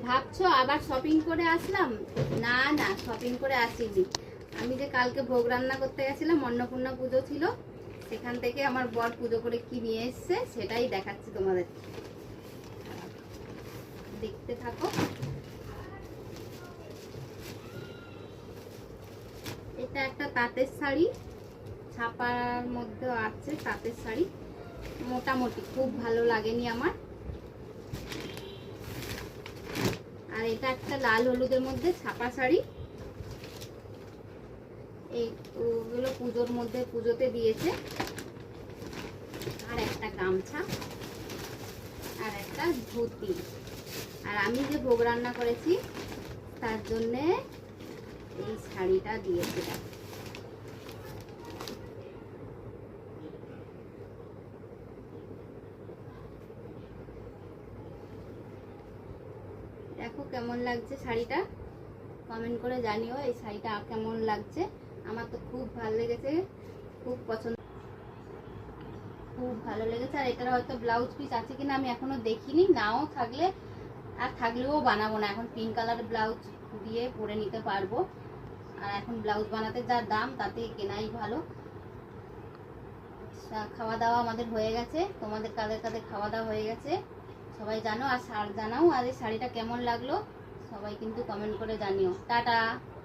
ভাবছো আবার শপিং করে আসলাম? না না, শপিং করে আসিনি। আমি যে কালকে ভোগ রান্না করতে গেছিলাম, অন্নপূর্ণা পুজো ছিল, সেখান থেকে আমার বর পুজো করে কি নিয়ে এসছে সেটাই দেখাচ্ছি তোমাদের, দেখতে থাকো। এটা একটা তাঁতের শাড়ি, ছাপার মধ্যে আছে তাঁতের শাড়ি, মোটামুটি খুব ভালো লাগেনি আমার। আর এটা একটা লাল হলুদের মধ্যে ছাপা শাড়ি, এইগুলো পুজোর মধ্যে পুজোতে দিয়েছে। আর একটা গামছা, আর একটা ধুতি। আর আমি যে ভোগ রান্না করেছি তার জন্যে এই শাড়িটা দিয়েছে। দেখো কেমন লাগছে শাড়িটা, কমেন্ট করে জানিও এই শাড়িটা কেমন লাগছে। আমার তো খুব ভালো লেগেছে, খুব পছন্দ, খুব ভালো লেগেছে। আর এটার হয়তো ব্লাউজ পিস আছে কিনা আমি এখনো দেখিনি, নাও থাকলে আর থাকলেও বানাবো না, এখন পিঙ্ক কালার ব্লাউজ দিয়ে পরে নিতে পারবো। আর এখন ব্লাউজ বানাতে যা দাম, তাতে কেনাই ভালো। খাওয়া দাওয়া আমাদের হয়ে গেছে, তোমাদের কাদের কাদের খাওয়া দাওয়া হয়ে গেছে সবাই জানো, আর জানাও। আর এই শাড়িটা কেমন লাগলো সবাই কিন্তু কমেন্ট করে জানিও। টাটা।